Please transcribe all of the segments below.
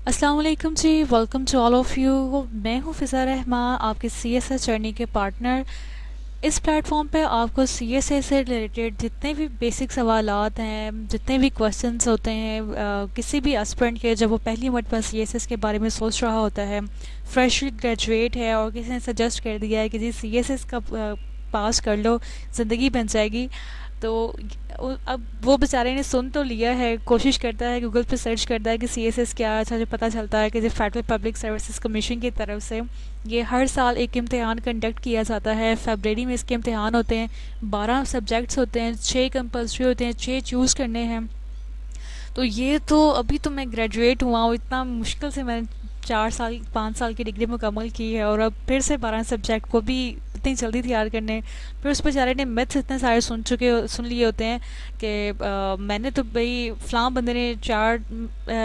अस्सलाम वालेकुम जी। Welcome to all of you. मैं हूँ फ़िज़ा रहमान, आपके सीएसएस जर्नी के पार्टनर। इस प्लेटफॉर्म पे आपको सीएसएस से रिलेटेड जितने भी बेसिक सवालात हैं, जितने भी क्वेश्चंस होते हैं, किसी भी एस्पिरेंट के जब वो पहली मरतबा सीएसएस के बारे में सोच रहा होता है, फ्रेश ग्रेजुएट है और किसी ने सजेस्ट कर दिया है कि जी सीएसएस का पास कर लो, ज़िंदगी बन जाएगी। तो अब वो बेचारे ने सुन तो लिया है, कोशिश करता है, गूगल पे सर्च करता है कि सीएसएस क्या है। अच्छा जो पता चलता है कि जो फेडरल पब्लिक सर्विसेज कमीशन की तरफ से ये हर साल एक इम्तिहान कंडक्ट किया जाता है। फरवरी में इसके इम्तिहान होते हैं, 12 सब्जेक्ट्स होते हैं, 6 कंपल्सरी होते हैं, 6 चूज़ करने हैं। तो ये तो अभी तो मैं ग्रेजुएट हुआ हूँ, इतना मुश्किल से मैंने 4 साल 5 साल की डिग्री मुकम्मल की है और अब फिर से 12 सब्जेक्ट को भी इतनी जल्दी तैयार करने। फिर उस बेचारे ने मिथ्स इतने सारे सुन लिए होते हैं कि मैंने तो भाई फ़लाँ बंदे ने 4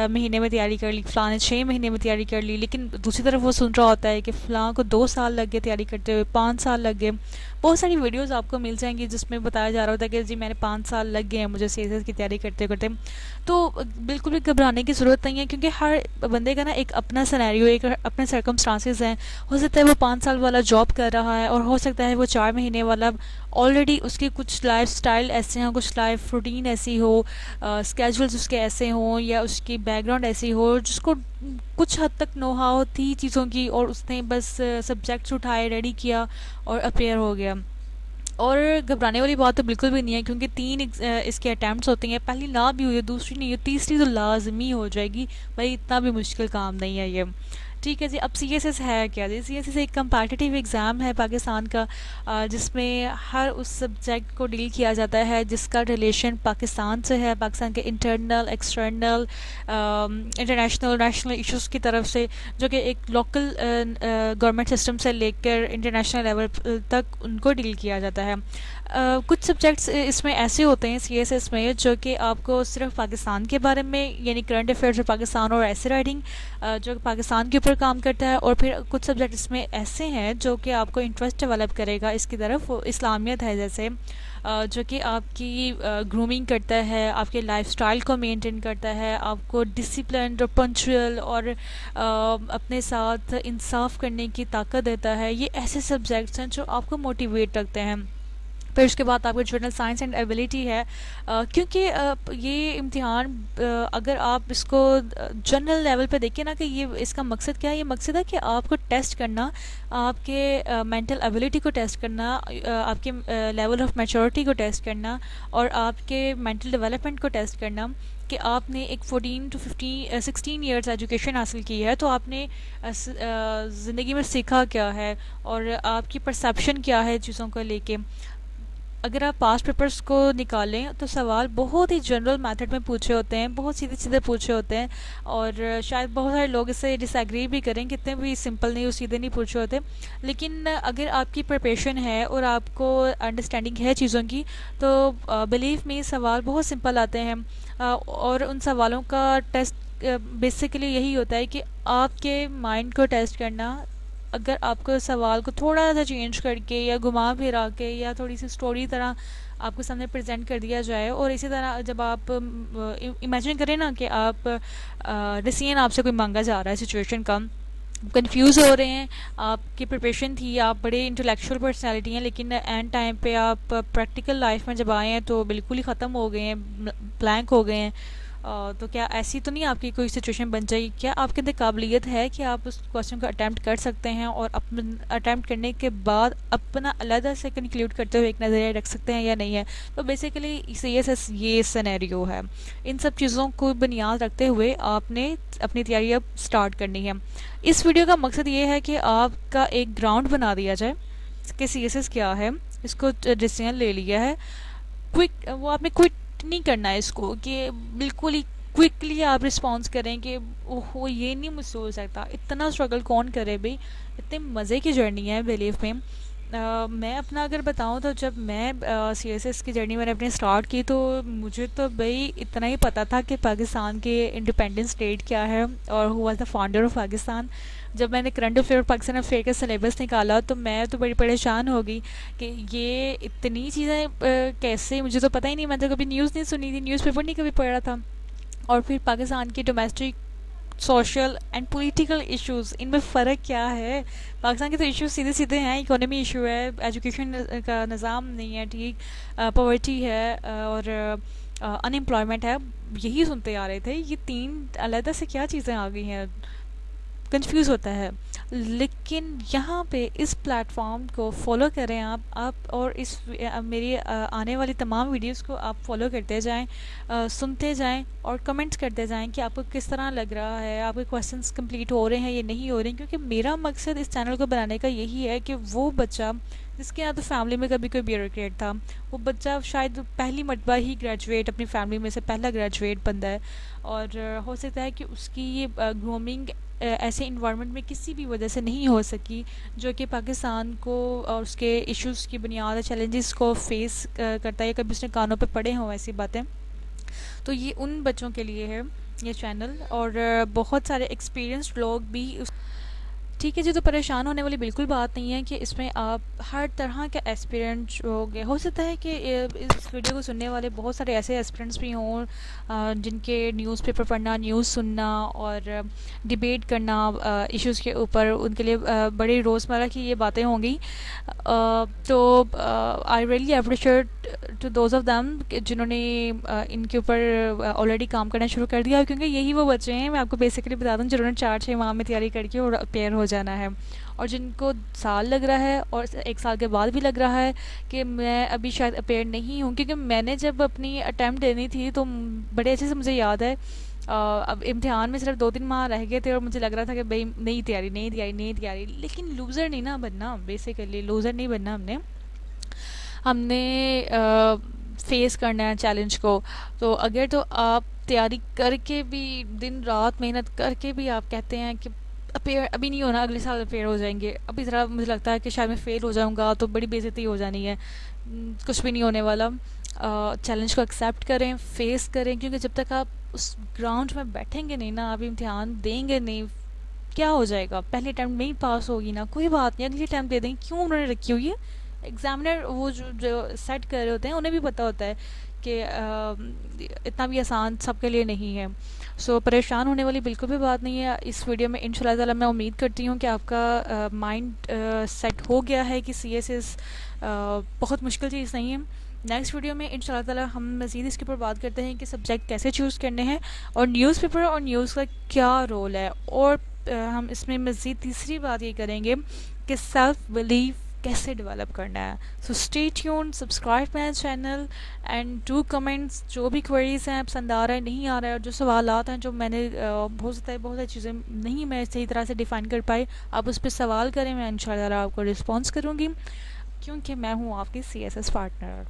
महीने में तैयारी कर ली, फ़लाँ ने 6 महीने में तैयारी कर ली। लेकिन दूसरी तरफ वो सुन रहा होता है कि फ़लाँ को 2 साल लग गए तैयारी करते हुए, 5 साल लग गए। बहुत सारी वीडियोस आपको मिल जाएंगी जिसमें बताया जा रहा होता है कि जी मैंने 5 साल लग गए हैं मुझे सीएसएस की तैयारी करते करते। तो बिल्कुल भी घबराने की ज़रूरत नहीं है, क्योंकि हर बंदे का ना एक अपना सिनेरियो, एक अपने सर्कमस्टांसेस हैं। हो सकता है वो 5 साल वाला जॉब कर रहा है और हो सकता है वो 4 महीने वाला ऑलरेडी उसकी कुछ लाइफ स्टाइल ऐसे हों, कुछ लाइफ रूटीन ऐसी हो, स्केजुअल्स उसके ऐसे हों या उसकी बैकग्राउंड ऐसी हो जिसको कुछ हद तक नो हाउ थी चीज़ों की और उसने बस सब्जेक्ट्स उठाए, रेडी किया और अपेयर हो गया। और घबराने वाली बात तो बिल्कुल भी नहीं है, क्योंकि 3 इसके अटैम्प्ट्स होते हैं। पहली ना भी हुई है, दूसरी नहीं हुई, तीसरी तो लाजमी हो जाएगी। भाई इतना भी मुश्किल काम नहीं है ये। ठीक है जी। अब सीएसएस है क्या जी? सीएसएस एक कंपैटिटिव एग्ज़ाम है पाकिस्तान का, जिसमें हर उस सब्जेक्ट को डील किया जाता है जिसका रिलेशन पाकिस्तान से है, पाकिस्तान के internal, external, international, national issues की तरफ से, जो कि एक लोकल गवर्नमेंट सिस्टम से लेकर इंटरनेशनल लेवल तक उनको डील किया जाता है। कुछ सब्जेक्ट्स इसमें ऐसे होते हैं सीएसएस में जो कि आपको सिर्फ पाकिस्तान के बारे में, यानी करंट अफेयर्स ऑफ पाकिस्तान और ऐसे राइटिंग जो पाकिस्तान के ऊपर काम करता है। और फिर कुछ सब्जेक्ट इसमें ऐसे हैं जो कि आपको इंटरेस्ट डेवलप करेगा इसकी तरफ। इस्लामियत है जैसे, जो कि आपकी ग्रूमिंग करता है, आपके लाइफस्टाइल को मेंटेन करता है, आपको डिसिप्लिन और पंक्चुअल और अपने साथ इंसाफ करने की ताकत देता है। ये ऐसे सब्जेक्ट्स हैं जो आपको मोटिवेट रखते हैं। फिर उसके बाद आपका जनरल साइंस एंड एबिलिटी है, क्योंकि ये इम्तिहान, अगर आप इसको जनरल लेवल पे देखें ना कि ये इसका मकसद क्या है, ये मकसद है कि आपको टेस्ट करना, आपके मेंटल एबिलिटी को टेस्ट करना, आपके लेवल ऑफ मैच्योरिटी को टेस्ट करना और आपके मेंटल डेवलपमेंट को टेस्ट करना कि आपने एक 14 to 16 ईयर्स एजुकेशन हासिल की है, तो आपने ज़िंदगी में सीखा क्या है और आपकी परसेप्शन क्या है चीज़ों को लेके। अगर आप पास्ट पेपर्स को निकालें तो सवाल बहुत ही जनरल मेथड में पूछे होते हैं, बहुत सीधे सीधे पूछे होते हैं और शायद बहुत सारे लोग इससे डिसएग्री भी करें, कितने भी सिंपल नहीं, सीधे नहीं पूछे होते। लेकिन अगर आपकी प्रिपरेशन है और आपको अंडरस्टैंडिंग है चीज़ों की, तो बिलीव में सवाल बहुत सिंपल आते हैं। और उन सवालों का टेस्ट बेसिकली यही होता है कि आपके माइंड को टेस्ट करना। अगर आपको सवाल को थोड़ा सा चेंज करके या घुमा फिरा के या थोड़ी सी स्टोरी तरह आपको सामने प्रेजेंट कर दिया जाए, और इसी तरह जब आप इमेजिन करें ना कि आप डिसीजन आपसे कोई मांगा जा रहा है सिचुएशन का, कंफ्यूज हो रहे हैं, आपकी प्रिपरेशन थी, आप बड़े इंटेलेक्चुअल पर्सनालिटी हैं, लेकिन एंड टाइम पे आप प्रैक्टिकल लाइफ में जब आए हैं तो बिल्कुल ही ख़त्म हो गए हैं, ब्लैंक हो गए हैं। तो क्या ऐसी तो नहीं आपकी कोई सिचुएशन बन जाएगी? क्या आपके अंदर काबिलियत है कि आप उस क्वेश्चन को अटैम्प्ट कर सकते हैं और अटैम्प्ट करने के बाद अपना अलग से कंक्लूड करते हुए एक नज़रिया रख सकते हैं या नहीं है? तो बेसिकली सीएसएस ये सिनेरियो है। इन सब चीज़ों को बुनियाद रखते हुए आपने अपनी तैयारी अब स्टार्ट करनी है। इस वीडियो का मकसद ये है कि आपका एक ग्राउंड बना दिया जाए कि सीएसएस क्या है, इसको डिसीजन ले लिया है, क्विक वो आपने क्विक नहीं करना है इसको कि बिल्कुल ही क्विकली आप रिस्पॉन्स करें कि ओहो ये नहीं मुझसे हो सकता। इतना स्ट्रगल कौन करे भाई, इतने मज़े की जर्नी है बिलीव में। मैं अपना अगर बताऊं तो जब मैं सीएसएस की जर्नी मैंने अपनी स्टार्ट की तो मुझे तो भाई इतना ही पता था कि पाकिस्तान के इंडिपेंडेंट स्टेट क्या है और who was the founder of Pakistan. जब मैंने करंट अफेयर पाकिस्तान अफेयर का सिलेबस निकाला तो मैं तो बड़ी परेशान हो गई कि ये इतनी चीज़ें कैसे, मुझे तो पता ही नहीं, मैं तो कभी न्यूज़ नहीं सुनी थी, न्यूज़पेपर नहीं कभी पढ़ा था। और फिर पाकिस्तान की domestic social and political issues, इनमें फ़र्क क्या है? पाकिस्तान के तो इश्यूज सीधे सीधे हैं, इकोनॉमी इशू है, एजुकेशन का निज़ाम नहीं है ठीक, पॉवर्टी है, और अनएम्प्लॉयमेंट है। यही सुनते आ रहे थे, ये तीन अलग से क्या चीज़ें आ गई हैं, कंफ्यूज होता है। लेकिन यहाँ पे इस प्लेटफॉर्म को फॉलो करें आप और इस मेरी आने वाली तमाम वीडियोस को आप फॉलो करते जाएं, सुनते जाएं और कमेंट्स करते जाएं कि आपको किस तरह लग रहा है, आपके क्वेश्चंस कंप्लीट हो रहे हैं या नहीं हो रहे हैं। क्योंकि मेरा मकसद इस चैनल को बनाने का यही है कि वो बच्चा जिसके यहाँ तो फैमिली में कभी कोई ब्यूरोक्रेट था, वो बच्चा शायद पहली मरतबा ही ग्रेजुएट, अपनी फैमिली में से पहला ग्रेजुएट बनता है, और हो सकता है कि उसकी ये ग्रूमिंग ऐसे इन्वायरमेंट में किसी भी वजह से नहीं हो सकी जो कि पाकिस्तान को और उसके इश्यूज़ की बुनियाद चैलेंजेस को फेस करता है, या कभी उसने कानों पे पड़े हों ऐसी बातें। तो ये उन बच्चों के लिए है ये चैनल, और बहुत सारे एक्सपीरियंस्ड लोग भी ठीक है जी। तो परेशान होने वाली बिल्कुल बात नहीं है कि इसमें आप हर तरह के एस्पिरेंट होंगे। हो सकता है कि इस वीडियो को सुनने वाले बहुत सारे ऐसे एस्पिरेंट्स भी हों जिनके न्यूज़पेपर पढ़ना, न्यूज़ सुनना और डिबेट करना इश्यूज़ के ऊपर उनके लिए बड़ी रोज़मर्रा की ये बातें होंगी। तो I really appreciate to those of them जिन्होंने इनके ऊपर ऑलरेडी काम करना शुरू कर दिया, क्योंकि यही वो बच्चे हैं, मैं आपको बेसिकली बता दूं, जिन्होंने 4-6 माह में तैयारी करके और अपेयर हो जाना है, और जिनको साल लग रहा है और 1 साल के बाद भी लग रहा है कि मैं अभी शायद अपेयर नहीं हूँ। क्योंकि मैंने जब अपनी अटैम्प्ट देनी थी तो बड़े अच्छे से मुझे याद है, अब इम्तिहान में सिर्फ 2-3 माह रह गए थे और मुझे लग रहा था कि भाई नहीं तैयारी, नहीं तैयारी, नहीं तैयारी। लेकिन लूज़र नहीं ना बनना, बेसिकली लूज़र नहीं बनना हमने हमने फेस करना है चैलेंज को। तो अगर तो आप तैयारी करके भी, दिन रात मेहनत करके भी आप कहते हैं कि अपेयर अभी नहीं होना, अगले साल अपेयर हो जाएंगे, अभी ज़रा मुझे लगता है कि शायद मैं फ़ेल हो जाऊंगा तो बड़ी बेइज्जती हो जानी है, कुछ भी नहीं होने वाला। चैलेंज को एक्सेप्ट करें, फेस करें, क्योंकि जब तक आप उस ग्राउंड में बैठेंगे नहीं ना, आप इम्तिहान देंगे नहीं, क्या हो जाएगा? पहले अटैम्प्ट में ही पास होगी ना, कोई बात नहीं, अगली अटैम्प्ट दे देंगे। क्यों उन्होंने रखी हुई है? एग्जामिनर वो जो सेट कर रहे होते हैं उन्हें भी पता होता है कि इतना भी आसान सबके लिए नहीं है। सो परेशान होने वाली बिल्कुल भी बात नहीं है। इस वीडियो में इंशाल्लाह ताला मैं उम्मीद करती हूँ कि आपका माइंड सेट हो गया है कि CSS बहुत मुश्किल चीज़ नहीं है। नेक्स्ट वीडियो में इंशाल्लाह ताला हम मज़ीद इसके ऊपर बात करते हैं कि सब्जेक्ट कैसे चूज़ करने हैं और न्यूज़पेपर और न्यूज़ का क्या रोल है, और हम इसमें मज़ीद तीसरी बात ये करेंगे कि सेल्फ बिलीफ कैसे डेवलप करना है। So stay tuned, subscribe my channel and do comments. जो भी क्वेरीज हैं, पसंद आ रहा है, नहीं आ रहा है, और जो सवालात हैं जो मैंने हो सकता है बहुत सारी चीज़ें नहीं मैं सही तरह से डिफ़ाइन कर पाई, आप उस पर सवाल करें, मैं इंशाल्लाह आपको रिस्पॉन्स करूँगी, क्योंकि मैं हूँ आपकी CSS पार्टनर।